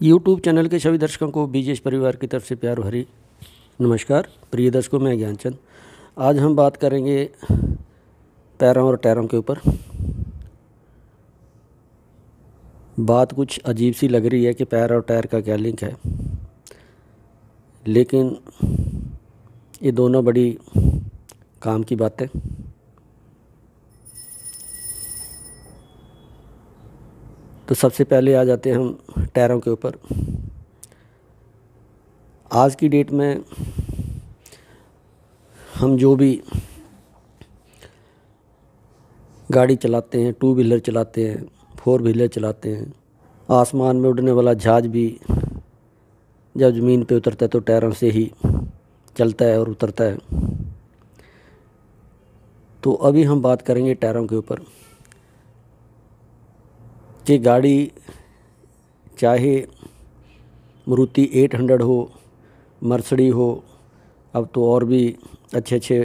YouTube channel के सभी दर्शकों को बीजेश परिवार की तरफ से प्यार भरी नमस्कार। प्रिय दर्शकों, मैं ज्ञानचंद। आज हम बात करेंगे पैरों और टायरों के ऊपर। बात कुछ अजीब सी लग रही है कि पैर और टायर का क्या लिंक है, लेकिन ये दोनों बड़ी काम की बातें। तो सबसे पहले आ जाते हैं हम टायरों के ऊपर। आज की डेट में हम जो भी गाड़ी चलाते हैं, टू व्हीलर चलाते हैं, फोर व्हीलर चलाते हैं, आसमान में उड़ने वाला जहाज भी जब ज़मीन पे उतरता है तो टायरों से ही चलता है और उतरता है। तो अभी हम बात करेंगे टायरों के ऊपर कि गाड़ी चाहे मारुति 800 हो, मर्सिडी हो, अब तो और भी अच्छे अच्छे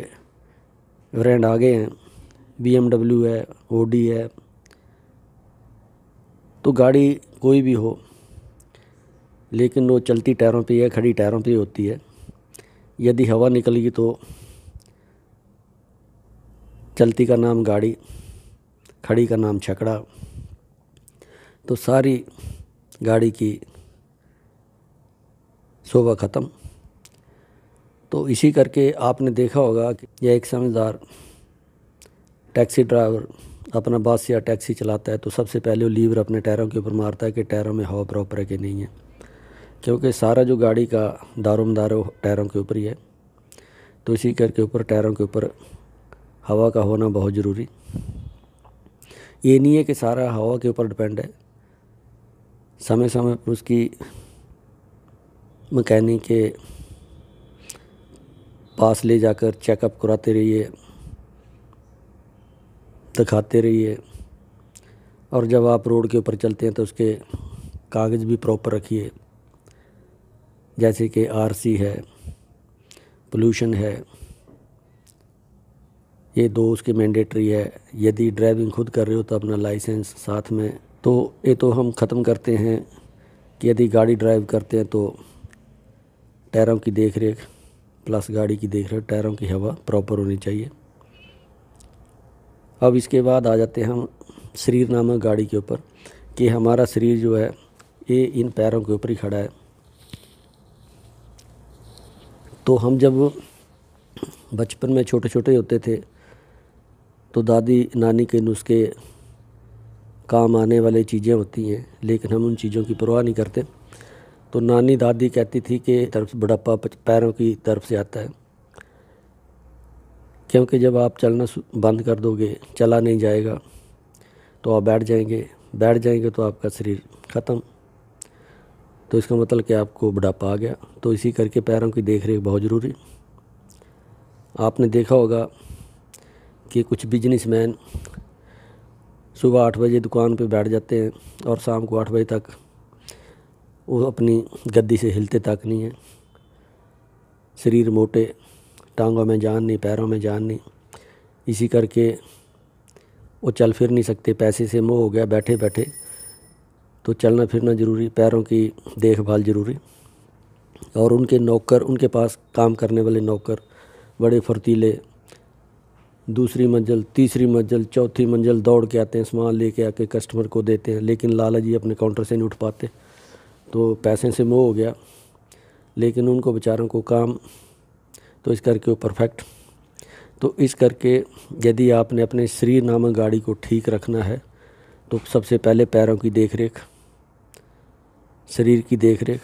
ब्रांड आ गए हैं, BMW है, ऑडी है। तो गाड़ी कोई भी हो, लेकिन वो चलती टायरों पे या खड़ी टायरों पे होती है। यदि हवा निकलेगी तो चलती का नाम गाड़ी, खड़ी का नाम छकड़ा। तो सारी गाड़ी की शोभा ख़त्म। तो इसी करके आपने देखा होगा कि यह एक समझदार टैक्सी ड्राइवर अपना बस या टैक्सी चलाता है तो सबसे पहले वो लीवर अपने टायरों के ऊपर मारता है कि टायरों में हवा प्रॉपर है कि नहीं है, क्योंकि सारा जो गाड़ी का दारोमदार है वो टायरों के ऊपर ही है। तो इसी करके ऊपर टायरों के ऊपर हवा का होना बहुत ज़रूरी। ये नहीं है कि सारा हवा के ऊपर डिपेंड है। समय समय पर उसकी मैकेनिक के पास ले जाकर चेकअप कराते रहिए, दिखाते रहिए। और जब आप रोड के ऊपर चलते हैं तो उसके कागज़ भी प्रॉपर रखिए, जैसे कि RC है, पोल्यूशन है, ये दो उसके मैंडेटरी है। यदि ड्राइविंग खुद कर रहे हो तो अपना लाइसेंस साथ में। तो ये तो हम ख़त्म करते हैं कि यदि गाड़ी ड्राइव करते हैं तो टायरों की देख रेख प्लस गाड़ी की देख रेख, टायरों की हवा प्रॉपर होनी चाहिए। अब इसके बाद आ जाते हैं हम शरीर नामक गाड़ी के ऊपर कि हमारा शरीर जो है ये इन पैरों के ऊपर ही खड़ा है। तो हम जब बचपन में छोटे छोटे होते थे तो दादी नानी के नुस्खे काम आने वाली चीज़ें होती हैं, लेकिन हम उन चीज़ों की परवाह नहीं करते। तो नानी दादी कहती थी कि तरफ बुढ़ापा पैरों की तरफ से आता है, क्योंकि जब आप चलना बंद कर दोगे, चला नहीं जाएगा, तो आप बैठ जाएंगे तो आपका शरीर ख़त्म। तो इसका मतलब कि आपको बुढ़ापा आ गया। तो इसी करके पैरों की देख रेख बहुत ज़रूरी। आपने देखा होगा कि कुछ बिजनेसमैन सुबह 8 बजे दुकान पे बैठ जाते हैं और शाम को 8 बजे तक वो अपनी गद्दी से हिलते तक नहीं है। शरीर मोटे, टांगों में जान नहीं, पैरों में जान नहीं। इसी करके वो चल फिर नहीं सकते। पैसे से मोह हो गया बैठे बैठे। तो चलना फिरना ज़रूरी, पैरों की देखभाल ज़रूरी। और उनके नौकर, उनके पास काम करने वाले नौकर बड़े फुर्तीले, दूसरी मंजिल, तीसरी मंजिल, चौथी मंजिल दौड़ के आते हैं, सामान लेके आके कस्टमर को देते हैं, लेकिन लाला जी अपने काउंटर से नहीं उठ पाते। तो पैसे से मोह हो गया, लेकिन उनको बेचारों को काम। तो इस करके वो परफेक्ट। तो इस करके यदि आपने अपने शरीर नामक गाड़ी को ठीक रखना है तो सबसे पहले पैरों की देख रेख, शरीर की देख रेख,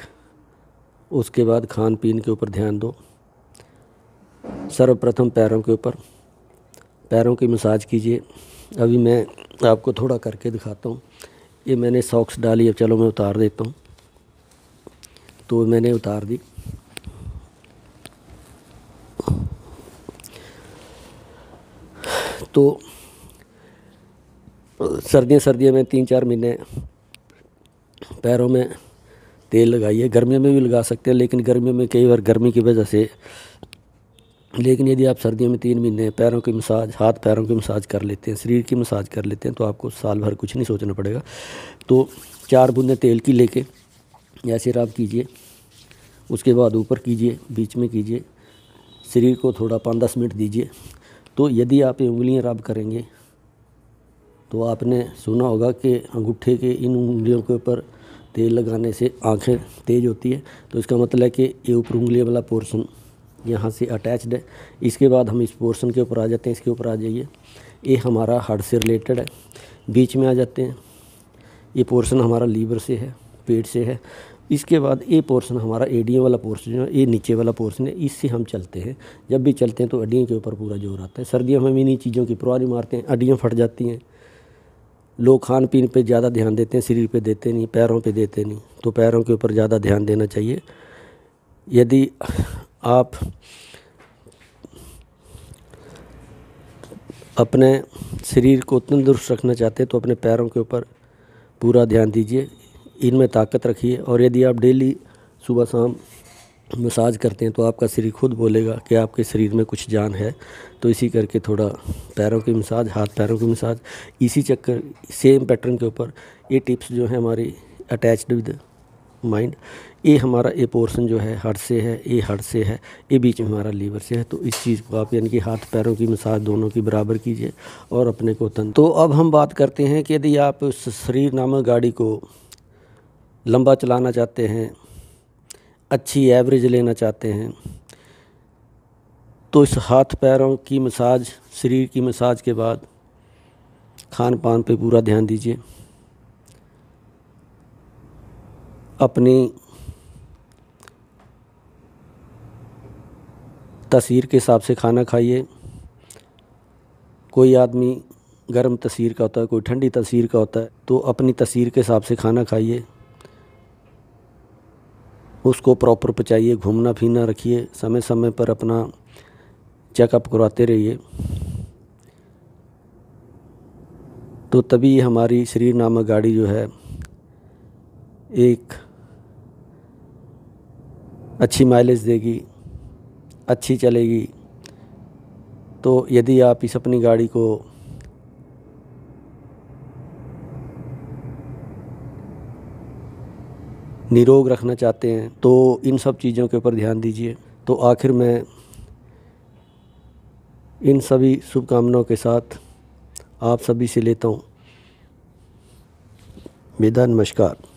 उसके बाद खान पीन के ऊपर ध्यान दो। सर्वप्रथम पैरों के ऊपर पैरों की मसाज कीजिए। अभी मैं आपको थोड़ा करके दिखाता हूँ। ये मैंने सॉक्स डाली, अब चलो मैं उतार देता हूँ। तो मैंने उतार दी। तो सर्दियों में 3-4 महीने पैरों में तेल लगाइए। गर्मियों में भी लगा सकते हैं, लेकिन गर्मियों में कई बार गर्मी की वजह से, लेकिन यदि आप सर्दियों में 3 महीने पैरों की मसाज, हाथ पैरों की मसाज कर लेते हैं, शरीर की मसाज कर लेते हैं, तो आपको साल भर कुछ नहीं सोचना पड़ेगा। तो 4 बूंदें तेल की लेके ऐसे रब कीजिए, उसके बाद ऊपर कीजिए, बीच में कीजिए, शरीर को थोड़ा 5-10 मिनट दीजिए। तो यदि आप ये उंगलियाँ रब करेंगे तो आपने सुना होगा कि अंगूठे के इन उंगलियों के ऊपर तेल लगाने से आंखें तेज होती है। तो इसका मतलब है कि ये ऊपर उंगली वाला पोर्शन यहाँ से अटैच्ड है। इसके बाद हम इस पोर्शन के ऊपर आ जाते हैं, इसके ऊपर आ जाइए। ये हमारा हार्ट से रिलेटेड है। बीच में आ जाते हैं, ये पोर्शन हमारा लीवर से है, पेट से है। इसके बाद ये पोर्शन हमारा एडियम वाला पोर्शन है, ये नीचे वाला पोर्शन है, इससे हम चलते हैं। जब भी चलते हैं तो हड्डियों के ऊपर पूरा जोर आता है। सर्दियों में हम इन्हीं चीज़ों की परवाह नहीं मारते हैं, हड्डियाँ फट जाती हैं। लोग खान पीन पे ज़्यादा ध्यान देते हैं, शरीर पे देते नहीं, पैरों पे देते नहीं। तो पैरों के ऊपर ज़्यादा ध्यान देना चाहिए। यदि आप अपने शरीर को तंदुरुस्त रखना चाहते हैं तो अपने पैरों के ऊपर पूरा ध्यान दीजिए, इनमें ताकत रखिए। और यदि आप डेली सुबह शाम मसाज करते हैं तो आपका शरीर खुद बोलेगा कि आपके शरीर में कुछ जान है। तो इसी करके थोड़ा पैरों की मसाज, हाथ पैरों की मसाज, इसी चक्कर सेम पैटर्न के ऊपर ये टिप्स जो है हमारी अटैच्ड विद माइंड। ये हमारा ये पोर्शन जो है हार्ट से है, ये हार्ट से है, ये बीच में हमारा लीवर से है। तो इस चीज़ को आप यानी कि हाथ पैरों की मसाज दोनों की बराबर कीजिए और अपने को तन। तो अब हम बात करते हैं कि यदि आप उस शरीर नामक गाड़ी को लंबा चलाना चाहते हैं, अच्छी एवरेज लेना चाहते हैं, तो इस हाथ पैरों की मसाज, शरीर की मसाज के बाद खान पान पे पूरा ध्यान दीजिए। अपनी तस्वीर के हिसाब से खाना खाइए। कोई आदमी गर्म तस्वीर का होता है, कोई ठंडी तस्वीर का होता है। तो अपनी तस्वीर के हिसाब से खाना खाइए, उसको प्रॉपर पचाइए, घूमना फिरना रखिए, समय समय पर अपना चेकअप करवाते रहिए। तो तभी हमारी शरीर नामक गाड़ी जो है एक अच्छी माइलेज देगी, अच्छी चलेगी। तो यदि आप इस अपनी गाड़ी को निरोग रखना चाहते हैं तो इन सब चीज़ों के ऊपर ध्यान दीजिए। तो आखिर में इन सभी शुभकामनाओं के साथ आप सभी से लेता हूँ विदा। नमस्कार।